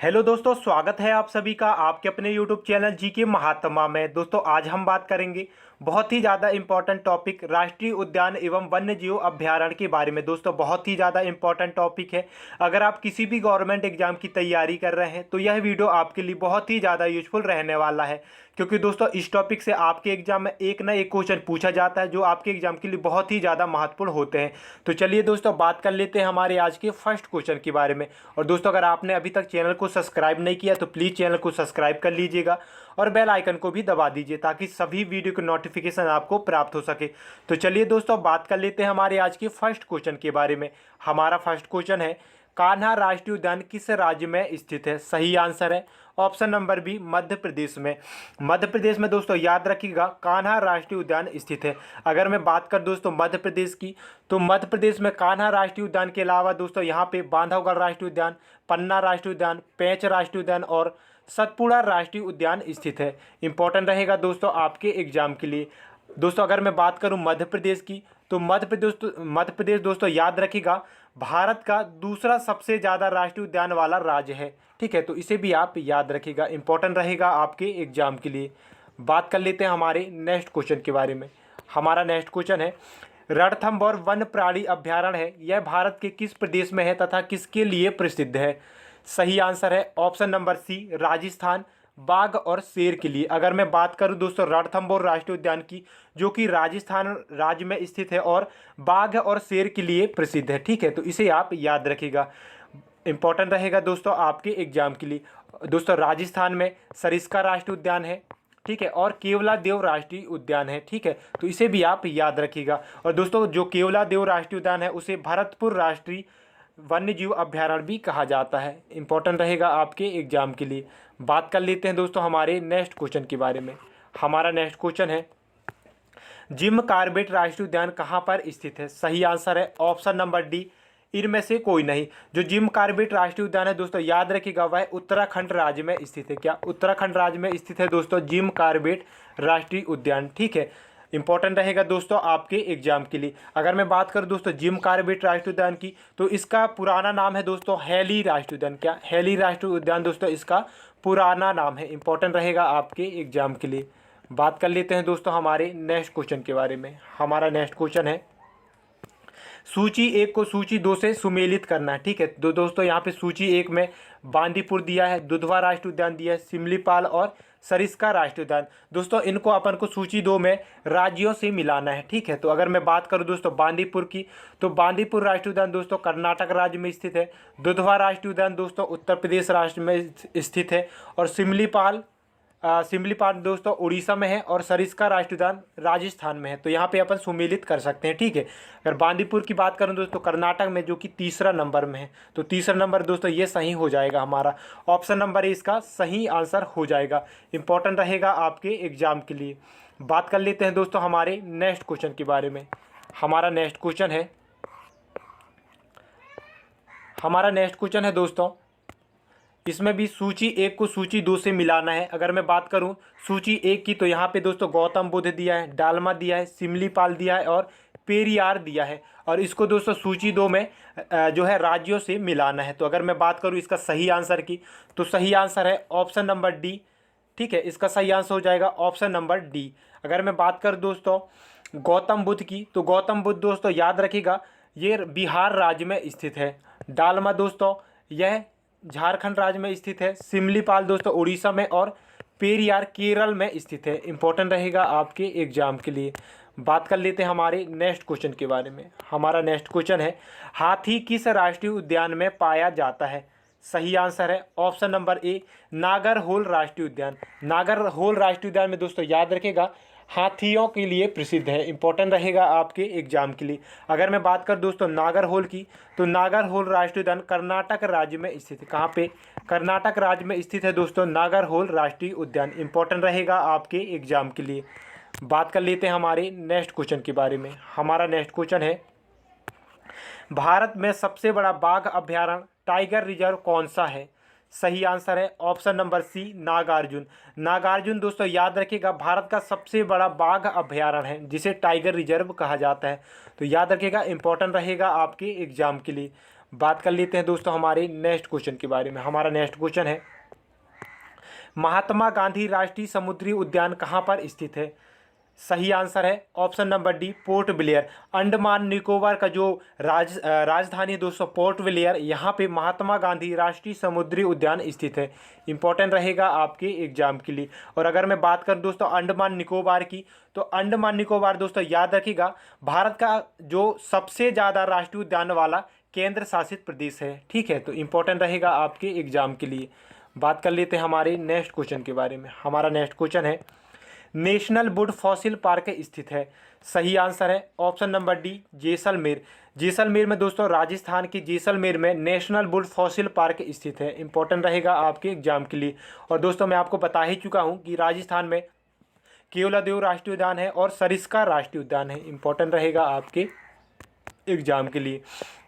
Hello दोस्तों, स्वागत है आप सभी का आपके अपने यूट्यूब चैनल जी के महात्मा में। दोस्तों आज हम बात करेंगे बहुत ही ज़्यादा इंपॉर्टेंट टॉपिक राष्ट्रीय उद्यान एवं वन्य जीव अभ्यारण्य के बारे में। दोस्तों बहुत ही ज़्यादा इंपॉर्टेंट टॉपिक है। अगर आप किसी भी गवर्नमेंट एग्जाम की तैयारी कर रहे हैं तो यह वीडियो आपके लिए बहुत ही ज़्यादा यूजफुल रहने वाला है, क्योंकि दोस्तों इस टॉपिक से आपके एग्जाम में एक ना एक क्वेश्चन पूछा जाता है जो आपके एग्जाम के लिए बहुत ही ज़्यादा महत्वपूर्ण होते हैं। तो चलिए दोस्तों बात कर लेते हैं हमारे आज के फर्स्ट क्वेश्चन के बारे में। और दोस्तों अगर आपने अभी तक चैनल को सब्सक्राइब नहीं किया तो प्लीज़ चैनल को सब्सक्राइब कर लीजिएगा और बेल आइकन को भी दबा दीजिए ताकि सभी वीडियो के नोटिफिकेशन आपको प्राप्त हो सके। तो चलिए दोस्तों बात कर लेते हैं हमारे आज के फर्स्ट क्वेश्चन के बारे में। हमारा फर्स्ट क्वेश्चन है, कान्हा राष्ट्रीय उद्यान किस राज्य में स्थित है? सही आंसर है option number B, Madhya Pradesh में। मध्य प्रदेश में दोस्तों याद रखिएगा कान्हा राष्ट्रीय उद्यान स्थित है। अगर मैं बात कर दोस्तों मध्य प्रदेश की, तो मध्य प्रदेश में कान्हा राष्ट्रीय उद्यान के अलावा दोस्तों यहाँ पे बांधवगढ़ राष्ट्रीय उद्यान, पन्ना राष्ट्रीय उद्यान, पेंच राष्ट्रीय उद्यान और सतपुड़ा राष्ट्रीय उद्यान स्थित है। इंपॉर्टेंट रहेगा दोस्तों आपके एग्जाम के लिए। दोस्तों अगर मैं बात करूं मध्य प्रदेश की, तो मध्य प्रदेश दोस्तों याद रखिएगा भारत का दूसरा सबसे ज़्यादा राष्ट्रीय उद्यान वाला राज्य है। ठीक है, तो इसे भी आप याद रखिएगा, इंपॉर्टेंट रहेगा आपके एग्जाम के लिए। बात कर लेते हैं हमारे नेक्स्ट क्वेश्चन के बारे में। हमारा नेक्स्ट क्वेश्चन है, रणथंभौर वन्य प्राणी अभ्यारण्य है, यह भारत के किस प्रदेश में है तथा किसके लिए प्रसिद्ध है? सही आंसर है ऑप्शन नंबर सी, राजस्थान, बाघ और शेर के लिए। अगर मैं बात करूं दोस्तों रणथंभौर राष्ट्रीय उद्यान की, जो कि राजस्थान राज्य में स्थित है और बाघ और शेर के लिए प्रसिद्ध है। ठीक है, तो इसे आप याद रखिएगा, इंपॉर्टेंट रहेगा दोस्तों आपके एग्जाम के लिए। दोस्तों राजस्थान में सरिस्का राष्ट्रीय उद्यान है, ठीक है, और केवलादेव राष्ट्रीय उद्यान है। ठीक है, तो इसे भी आप याद रखिएगा। और दोस्तों जो केवलादेव राष्ट्रीय उद्यान है उसे भरतपुर राष्ट्रीय वन्य जीव अभ्यारण्य भी कहा जाता है। इंपॉर्टेंट रहेगा आपके एग्जाम के लिए। बात कर लेते हैं दोस्तों हमारे नेक्स्ट क्वेश्चन के बारे में। हमारा नेक्स्ट क्वेश्चन है, जिम कॉर्बेट राष्ट्रीय उद्यान कहाँ पर स्थित है? सही आंसर है ऑप्शन नंबर डी, इनमें से कोई नहीं। जो जिम कॉर्बेट राष्ट्रीय उद्यान है दोस्तों याद रखिएगा वह उत्तराखंड राज्य में स्थित है। क्या उत्तराखंड राज्य में स्थित है दोस्तों जिम कॉर्बेट राष्ट्रीय उद्यान? ठीक है, इंपॉर्टेंट रहेगा दोस्तों आपके एग्जाम के लिए। अगर मैं बात करूं दोस्तों जिम कॉर्बेट राष्ट्रीय उद्यान की, तो इसका पुराना नाम है दोस्तों हैली राष्ट्रीय उद्यान। क्या हैली राष्ट्रीय उद्यान दोस्तों इसका पुराना नाम है। इंपॉर्टेंट रहेगा आपके एग्जाम के लिए। बात कर लेते हैं दोस्तों हमारे नेक्स्ट क्वेश्चन के बारे में। हमारा नेक्स्ट क्वेश्चन है, सूची एक को सूची दो से सुमेलित करना है। ठीक है, तो दोस्तों यहाँ पे सूची एक में बांदीपुर दिया है, दुधवा राष्ट्रीय उद्यान दिया है, सिमलीपाल और सरिस्का राष्ट्रीय उद्यान। दोस्तों इनको अपन को सूची दो में राज्यों से मिलाना है। ठीक है, तो अगर मैं बात करूँ दोस्तों बांदीपुर की, तो बांदीपुर राष्ट्रीय उद्यान दोस्तों कर्नाटक राज्य में स्थित है। दुधवा राष्ट्रीय उद्यान दोस्तों उत्तर प्रदेश राज्य में स्थित है। और सिमलीपाल दोस्तों उड़ीसा में है और सरिस्का राष्ट्रीय उद्यान राजस्थान में है। तो यहाँ पे अपन सुमेलित कर सकते हैं। ठीक है, अगर बांदीपुर की बात करूँ दोस्तों कर्नाटक में, जो कि तीसरा नंबर में है, तो तीसरा नंबर दोस्तों ये सही हो जाएगा। हमारा ऑप्शन नंबर इसका सही आंसर हो जाएगा। इंपॉर्टेंट रहेगा आपके एग्जाम के लिए। बात कर लेते हैं दोस्तों हमारे नेक्स्ट क्वेश्चन के बारे में। हमारा नेक्स्ट क्वेश्चन है दोस्तों, इसमें भी सूची एक को सूची दो से मिलाना है। अगर मैं बात करूं सूची एक की, तो यहाँ पे दोस्तों गौतम बुद्ध दिया है, डालमा दिया है, सिमलीपाल दिया है और पेरियार दिया है। और इसको दोस्तों सूची दो में जो है राज्यों से मिलाना है। तो अगर मैं बात करूं इसका सही आंसर की, तो सही आंसर है ऑप्शन नंबर डी। ठीक है, इसका सही आंसर हो जाएगा ऑप्शन नंबर डी। अगर मैं बात करूँ दोस्तों गौतम बुद्ध की, तो गौतम बुद्ध दोस्तों याद रखिएगा ये बिहार राज्य में स्थित है। डालमा दोस्तों यह झारखंड राज्य में स्थित है। सिमलीपाल दोस्तों उड़ीसा में और पेरियार केरल में स्थित है। इंपॉर्टेंट रहेगा आपके एग्जाम के लिए। बात कर लेते हैं हमारे नेक्स्ट क्वेश्चन के बारे में। हमारा नेक्स्ट क्वेश्चन है, हाथी किस राष्ट्रीय उद्यान में पाया जाता है? सही आंसर है ऑप्शन नंबर ए, नागरहोल राष्ट्रीय उद्यान। नागरहोल राष्ट्रीय उद्यान में दोस्तों याद रखेगा हाथियों के लिए प्रसिद्ध है। इंपॉर्टेंट रहेगा आपके एग्जाम के लिए। अगर मैं बात कर दोस्तों नागरहोल की, तो नागरहोल राष्ट्रीय उद्यान कर्नाटक राज्य में स्थित है। कहाँ पे? कर्नाटक राज्य में स्थित है दोस्तों नागरहोल राष्ट्रीय उद्यान। इंपॉर्टेंट रहेगा आपके एग्जाम के लिए। बात कर लेते हैं हमारे नेक्स्ट क्वेश्चन के बारे में। हमारा नेक्स्ट क्वेश्चन है, भारत में सबसे बड़ा बाघ अभ्यारण्य टाइगर रिजर्व कौन सा है? सही आंसर है option number C, Nagarjuna. Nagarjuna दोस्तों याद रखिएगा भारत का सबसे बड़ा बाघ अभ्यारण्य है जिसे टाइगर रिजर्व कहा जाता है। तो याद रखिएगा, इंपॉर्टेंट रहेगा आपके एग्जाम के लिए। बात कर लेते हैं दोस्तों हमारे नेक्स्ट क्वेश्चन के बारे में। हमारा नेक्स्ट क्वेश्चन है, महात्मा गांधी राष्ट्रीय समुद्री उद्यान कहाँ पर स्थित है? सही आंसर है option number D, port Blair. Andaman Nicobar का जो राजधानी है दोस्तों पोर्ट ब्लेयर, यहाँ पे महात्मा गांधी राष्ट्रीय समुद्री उद्यान स्थित है। इंपॉर्टेंट रहेगा आपके एग्जाम के लिए। और अगर मैं बात करूँ दोस्तों अंडमान निकोबार की, तो अंडमान निकोबार दोस्तों याद रखिएगा भारत का जो सबसे ज़्यादा राष्ट्रीय उद्यान वाला केंद्र शासित प्रदेश है। ठीक है, तो इंपॉर्टेंट रहेगा आपके एग्जाम के लिए। बात कर लेते हैं हमारे नेक्स्ट क्वेश्चन के बारे में। हमारा नेक्स्ट क्वेश्चन है, नेशनल वुड फॉसिल पार्क स्थित है? सही आंसर है option number D, Jaisalmer. Jaisalmer में दोस्तों राजस्थान के जैसलमेर में नेशनल वुड फॉसिल पार्क स्थित है। इंपॉर्टेंट रहेगा आपके एग्जाम के लिए। और दोस्तों मैं आपको बता ही चुका हूं कि राजस्थान में केवलादेव राष्ट्रीय उद्यान है और सरिस्का राष्ट्रीय उद्यान है। इंपॉर्टेंट रहेगा आपके एग्जाम के लिए।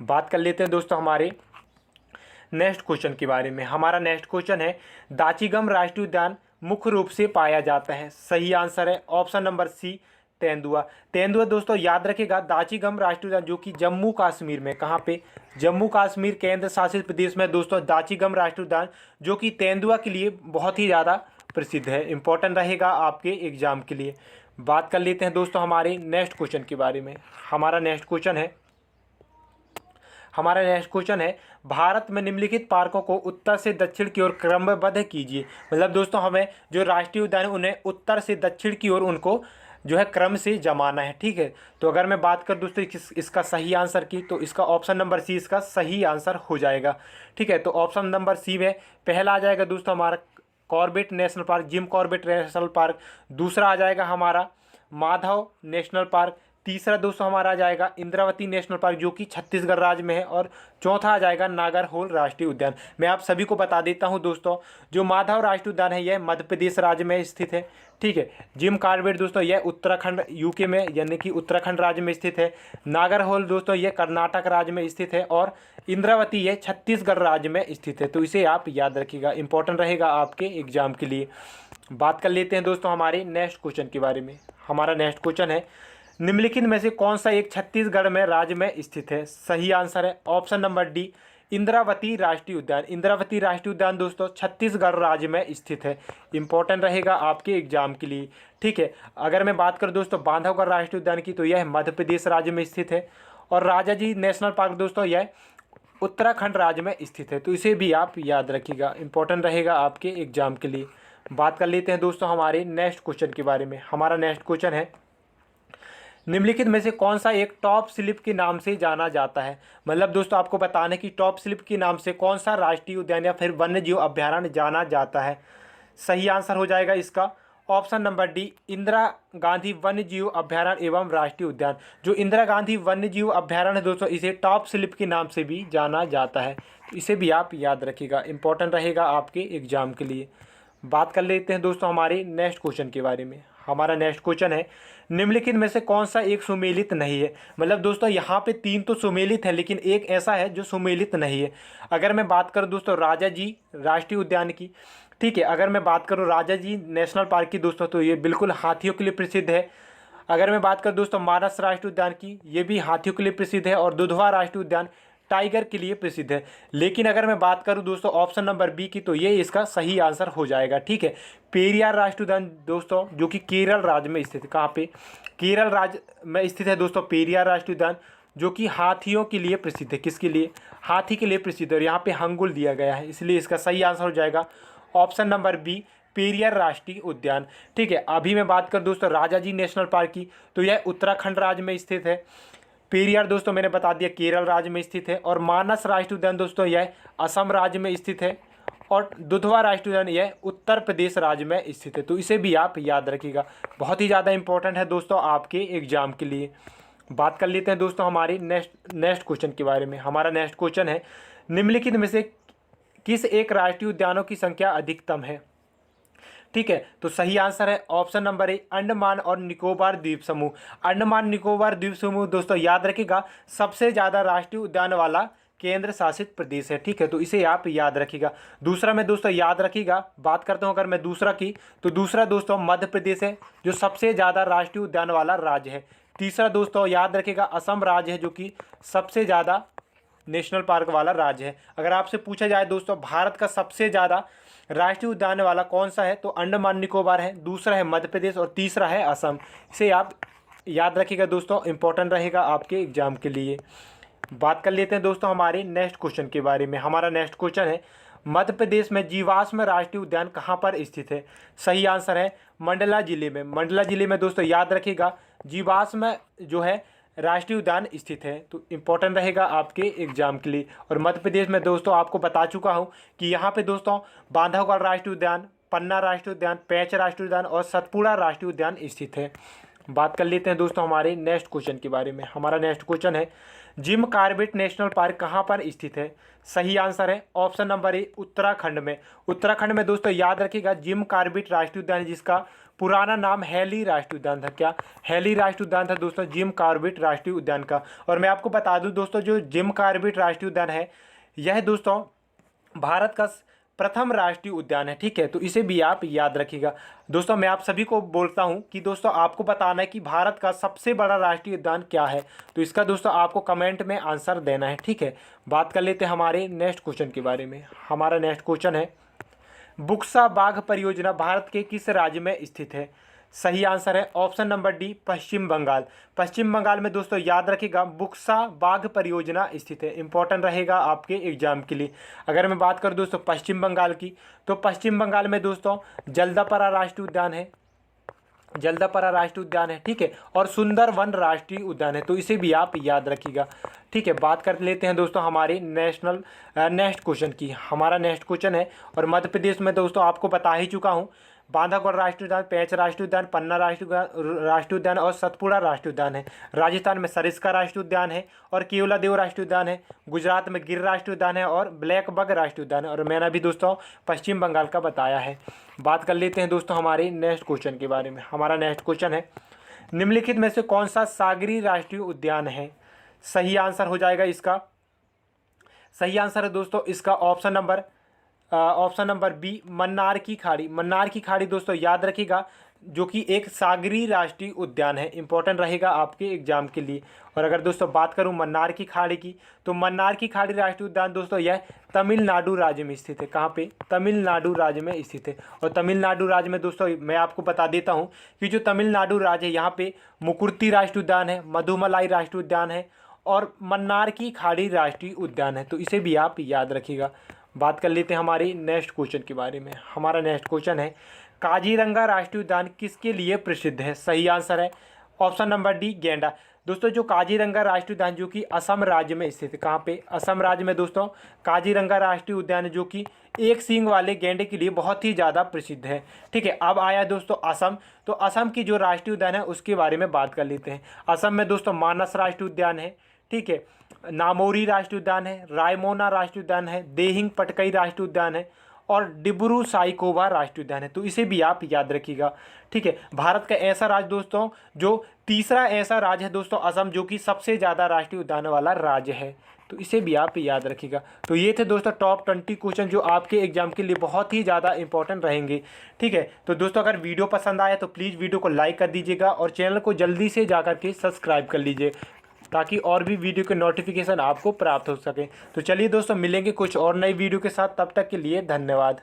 बात कर लेते हैं दोस्तों हमारे नेक्स्ट क्वेश्चन के बारे में। हमारा नेक्स्ट क्वेश्चन है, दाचीगम राष्ट्रीय उद्यान मुख्य रूप से पाया जाता है? सही आंसर है ऑप्शन नंबर सी, तेंदुआ। तेंदुआ दोस्तों याद रखिएगा दाचीगम राष्ट्रीय उद्यान जो कि जम्मू कश्मीर में, कहाँ पे? जम्मू कश्मीर केंद्र शासित प्रदेश में दोस्तों दाचीगम राष्ट्रीय उद्यान जो कि तेंदुआ के लिए बहुत ही ज़्यादा प्रसिद्ध है। इंपॉर्टेंट रहेगा आपके एग्जाम के लिए। बात कर लेते हैं दोस्तों हमारे नेक्स्ट क्वेश्चन के बारे में। हमारा नेक्स्ट क्वेश्चन है, भारत में निम्नलिखित पार्कों को उत्तर से दक्षिण की ओर क्रमबद्ध कीजिए। मतलब दोस्तों हमें जो राष्ट्रीय उद्यान है उन्हें उत्तर से दक्षिण की ओर उनको जो है क्रम से जमाना है। ठीक है, तो अगर मैं बात कर दोस्तों इसका सही आंसर की, तो इसका ऑप्शन नंबर सी इसका सही आंसर हो जाएगा। ठीक है, तो ऑप्शन नंबर सी में पहला आ जाएगा दोस्तों हमारा Corbett national park, Jim Corbett national park. दूसरा आ जाएगा हमारा माधव नेशनल पार्क। तीसरा दोस्तों हमारा आ जाएगा इंद्रावती नेशनल पार्क जो कि छत्तीसगढ़ राज्य में है। और चौथा आ जाएगा नागरहोल राष्ट्रीय उद्यान। मैं आप सभी को बता देता हूं दोस्तों, जो माधव राष्ट्रीय उद्यान है यह मध्य प्रदेश राज्य में स्थित है। ठीक है, जिम कॉर्बेट दोस्तों यह उत्तराखंड यूके में यानी कि उत्तराखंड राज्य में स्थित है। नागरहोल दोस्तों यह कर्नाटक राज्य में स्थित है। और इंद्रावती यह छत्तीसगढ़ राज्य में स्थित है। तो इसे आप याद रखिएगा, इंपॉर्टेंट रहेगा आपके एग्जाम के लिए। बात कर लेते हैं दोस्तों हमारे नेक्स्ट क्वेश्चन के बारे में। हमारा नेक्स्ट क्वेश्चन है, निम्नलिखित में से कौन सा एक छत्तीसगढ़ में राज्य में स्थित है? सही आंसर है ऑप्शन नंबर डी, इंद्रावती राष्ट्रीय उद्यान। इंद्रावती राष्ट्रीय उद्यान दोस्तों छत्तीसगढ़ राज्य में स्थित है। इंपॉर्टेंट रहेगा आपके एग्जाम के लिए। ठीक है, अगर मैं बात करूं दोस्तों बांधवगढ़ राष्ट्रीय उद्यान की, तो यह मध्य प्रदेश राज्य में स्थित है। और राजाजी नेशनल पार्क दोस्तों यह उत्तराखंड राज्य में स्थित है। तो इसे भी आप याद रखिएगा, इंपॉर्टेंट रहेगा आपके एग्जाम के लिए। बात कर लेते हैं दोस्तों हमारे नेक्स्ट क्वेश्चन के बारे में। हमारा नेक्स्ट क्वेश्चन है, निम्नलिखित में से कौन सा एक टॉप स्लिप के नाम से जाना जाता है? मतलब दोस्तों आपको बताना है कि टॉप स्लिप के नाम से कौन सा राष्ट्रीय उद्यान या फिर वन्य जीव अभ्यारण्य जाना जाता है। सही आंसर हो जाएगा इसका option number D, Indira Gandhi वन्य जीव अभ्यारण्य एवं राष्ट्रीय उद्यान। जो इंदिरा गांधी वन्य जीव अभ्यारण्य है दोस्तों इसे टॉप स्लिप के नाम से भी जाना जाता है। तो इसे भी आप याद रखिएगा, इंपॉर्टेंट रहेगा आपके एग्जाम के लिए। बात कर लेते हैं दोस्तों हमारे नेक्स्ट क्वेश्चन के बारे में। हमारा नेक्स्ट क्वेश्चन है, निम्नलिखित में से कौन सा एक सुमेलित नहीं है? मतलब दोस्तों यहाँ पे 3 तो सुमेलित है लेकिन एक ऐसा है जो सुमेलित नहीं है। अगर मैं बात करूँ दोस्तों राजाजी राष्ट्रीय उद्यान की, ठीक है, अगर मैं बात करूँ राजाजी नेशनल पार्क की दोस्तों, तो ये बिल्कुल हाथियों के लिए प्रसिद्ध है। अगर मैं बात करूँ दोस्तों मानस राष्ट्रीय उद्यान की, ये भी हाथियों के लिए प्रसिद्ध है। और दुधवा राष्ट्रीय उद्यान टाइगर के लिए प्रसिद्ध है। लेकिन अगर मैं बात करूं दोस्तों ऑप्शन नंबर बी की, तो ये इसका सही आंसर हो जाएगा। ठीक है, पेरियार राष्ट्रीय उद्यान दोस्तों जो कि केरल राज्य में स्थित है। कहाँ पे? केरल राज्य में स्थित है दोस्तों पेरियार राष्ट्रीय उद्यान जो कि हाथियों के लिए प्रसिद्ध है। किसके लिए? हाथी के लिए प्रसिद्ध है। और यहाँ पे हंगुल दिया गया है, इसलिए इसका सही आंसर हो जाएगा ऑप्शन नंबर बी, पेरियार राष्ट्रीय उद्यान। ठीक है, अभी मैं बात कर दोस्तों राजाजी नेशनल पार्क की, तो यह उत्तराखंड राज्य में स्थित है। पेरियार दोस्तों मैंने बता दिया केरल राज्य में स्थित है। और मानस राष्ट्रीय उद्यान दोस्तों यह असम राज्य में स्थित है। और दुधवा राष्ट्रीय उद्यान यह उत्तर प्रदेश राज्य में स्थित है। तो इसे भी आप याद रखिएगा, बहुत ही ज़्यादा इंपॉर्टेंट है दोस्तों आपके एग्जाम के लिए। बात कर लेते हैं दोस्तों हमारी नेक्स्ट क्वेश्चन के बारे में। हमारा नेक्स्ट क्वेश्चन है, निम्नलिखित में से किस एक राष्ट्रीय उद्यानों की संख्या अधिकतम है? ठीक है, तो सही आंसर है ऑप्शन नंबर ए, अंडमान और निकोबार द्वीप समूह। अंडमान निकोबार द्वीप समूह दोस्तों याद रखिएगा सबसे ज़्यादा राष्ट्रीय उद्यान वाला केंद्र शासित प्रदेश है। ठीक है, तो इसे आप याद रखिएगा। दूसरा मैं दोस्तों याद रखिएगा, बात करता हूँ अगर मैं दूसरा की, तो दूसरा दोस्तों मध्य प्रदेश है जो सबसे ज़्यादा राष्ट्रीय उद्यान वाला राज्य है। तीसरा दोस्तों याद रखिएगा असम राज्य है जो कि सबसे ज़्यादा नेशनल पार्क वाला राज्य है। अगर आपसे पूछा जाए दोस्तों भारत का सबसे ज़्यादा राष्ट्रीय उद्यान वाला कौन सा है, तो अंडमान निकोबार है, दूसरा है मध्य प्रदेश और तीसरा है असम। इसे आप याद रखिएगा दोस्तों, इंपॉर्टेंट रहेगा आपके एग्जाम के लिए। बात कर लेते हैं दोस्तों हमारे नेक्स्ट क्वेश्चन के बारे में। हमारा नेक्स्ट क्वेश्चन है मध्य प्रदेश में जीवाश्म राष्ट्रीय उद्यान कहाँ पर स्थित है। सही आंसर है मंडला जिले में। मंडला जिले में दोस्तों याद रखिएगा जीवाश्म जो है राष्ट्रीय उद्यान स्थित है, तो इम्पोर्टेंट रहेगा आपके एग्जाम के लिए। और मध्य प्रदेश में दोस्तों आपको बता चुका हूँ कि यहाँ पे दोस्तों बांधवगढ़ राष्ट्रीय उद्यान, पन्ना राष्ट्रीय उद्यान, पेंच राष्ट्रीय उद्यान और सतपुड़ा राष्ट्रीय उद्यान स्थित है। बात कर लेते हैं दोस्तों हमारे नेक्स्ट क्वेश्चन के बारे में। हमारा नेक्स्ट क्वेश्चन है जिम कॉर्बेट नेशनल पार्क कहाँ पर स्थित है। सही आंसर है ऑप्शन नंबर ए उत्तराखंड में। उत्तराखंड में दोस्तों याद रखिएगा जिम कॉर्बेट राष्ट्रीय उद्यान, जिसका पुराना नाम हैली राष्ट्रीय उद्यान था। क्या हैली राष्ट्रीय उद्यान था दोस्तों जिम कॉर्बेट राष्ट्रीय उद्यान का। और मैं आपको बता दूं दोस्तों जो जिम कॉर्बेट राष्ट्रीय उद्यान है यह दोस्तों भारत का प्रथम राष्ट्रीय उद्यान है। ठीक है, तो इसे भी आप याद रखिएगा। दोस्तों मैं आप सभी को बोलता हूं कि दोस्तों आपको बताना है कि भारत का सबसे बड़ा राष्ट्रीय उद्यान क्या है, तो इसका दोस्तों आपको कमेंट में आंसर देना है। ठीक है, बात कर लेते हैं हमारे नेक्स्ट क्वेश्चन के बारे में। हमारा नेक्स्ट क्वेश्चन है बुक्सा बाघ परियोजना भारत के किस राज्य में स्थित है। सही आंसर है ऑप्शन नंबर डी पश्चिम बंगाल। पश्चिम बंगाल में दोस्तों याद रखिएगा बुक्सा बाघ परियोजना स्थित है, इंपॉर्टेंट रहेगा आपके एग्जाम के लिए। अगर मैं बात करूं दोस्तों पश्चिम बंगाल की, तो पश्चिम बंगाल में दोस्तों जल्दापारा राष्ट्रीय उद्यान है, जल्दापारा राष्ट्रीय उद्यान है। ठीक है, और सुंदरवन राष्ट्रीय उद्यान है, तो इसे भी आप याद रखिएगा। ठीक है, बात कर लेते हैं दोस्तों हमारे नेक्स्ट क्वेश्चन की। हमारा नेक्स्ट क्वेश्चन है और मध्य प्रदेश में दोस्तों आपको बता ही चुका हूँ बांधवगढ़ राष्ट्रीय उद्यान, पेंच राष्ट्रीय उद्यान, पन्ना राष्ट्रीय उद्यान और सतपुड़ा राष्ट्रीय उद्यान है। राजस्थान में सरिस्का राष्ट्रीय उद्यान है और केवलादेव राष्ट्रीय उद्यान है। गुजरात में गिर राष्ट्रीय उद्यान है और ब्लैक बग राष्ट्रीय उद्यान है। और मैंने अभी दोस्तों पश्चिम बंगाल का बताया है। बात कर लेते हैं दोस्तों हमारे नेक्स्ट क्वेश्चन के बारे में। हमारा नेक्स्ट क्वेश्चन है निम्नलिखित में से कौन सा सागरी राष्ट्रीय उद्यान है। सही आंसर हो जाएगा इसका, सही आंसर है दोस्तों इसका ऑप्शन नंबर बी मन्नार की खाड़ी। मन्नार की खाड़ी दोस्तों याद रखिएगा जो कि एक सागरी राष्ट्रीय उद्यान है, इंपॉर्टेंट रहेगा आपके एग्जाम के लिए। और अगर दोस्तों बात करूं मन्नार की खाड़ी की, तो मन्नार की खाड़ी राष्ट्रीय उद्यान दोस्तों यह तमिलनाडु राज्य में स्थित है। कहाँ पे, तमिलनाडु राज्य में स्थित है। और तमिलनाडु राज्य में दोस्तों मैं आपको बता देता हूँ कि जो तमिलनाडु राज्य है यहाँ पे मुकुर्ती राष्ट्रीय उद्यान है, मधुमलाई राष्ट्रीय उद्यान है और मन्नार की खाड़ी राष्ट्रीय उद्यान है, तो इसे भी आप याद रखिएगा। बात कर लेते हैं हमारी नेक्स्ट क्वेश्चन के बारे में। हमारा नेक्स्ट क्वेश्चन है काजीरंगा राष्ट्रीय उद्यान किसके लिए प्रसिद्ध है। सही आंसर है ऑप्शन नंबर डी गेंडा। दोस्तों जो काजीरंगा राष्ट्रीय उद्यान जो कि असम राज्य में स्थित है। कहाँ पे, असम राज्य में दोस्तों काजीरंगा राष्ट्रीय उद्यान जो कि एक सींग वाले गेंडे के लिए बहुत ही ज़्यादा प्रसिद्ध है। ठीक है, अब आया दोस्तों असम, तो असम की जो राष्ट्रीय उद्यान है उसके बारे में बात कर लेते हैं। असम में दोस्तों मानस राष्ट्रीय उद्यान है, ठीक है, नामोरी राष्ट्रीय उद्यान है, रायमोना राष्ट्रीय उद्यान है, देहिंग पटकई राष्ट्रीय उद्यान है और डिब्रू साइकोवा राष्ट्रीय उद्यान है, तो इसे भी आप याद रखिएगा। ठीक है, भारत का ऐसा राज्य दोस्तों जो तीसरा ऐसा राज्य है दोस्तों असम जो कि सबसे ज़्यादा राष्ट्रीय उद्यान वाला राज्य है, तो इसे भी आप याद रखिएगा। तो ये थे दोस्तों टॉप 20 क्वेश्चन जो आपके एग्जाम के लिए बहुत ही ज़्यादा इंपॉर्टेंट रहेंगे। ठीक है, तो दोस्तों अगर वीडियो पसंद आया तो प्लीज़ वीडियो को लाइक कर दीजिएगा और चैनल को जल्दी से जा करके सब्सक्राइब कर लीजिए ताकि और भी वीडियो के नोटिफिकेशन आपको प्राप्त हो सके। तो चलिए दोस्तों मिलेंगे कुछ और नई वीडियो के साथ, तब तक के लिए धन्यवाद।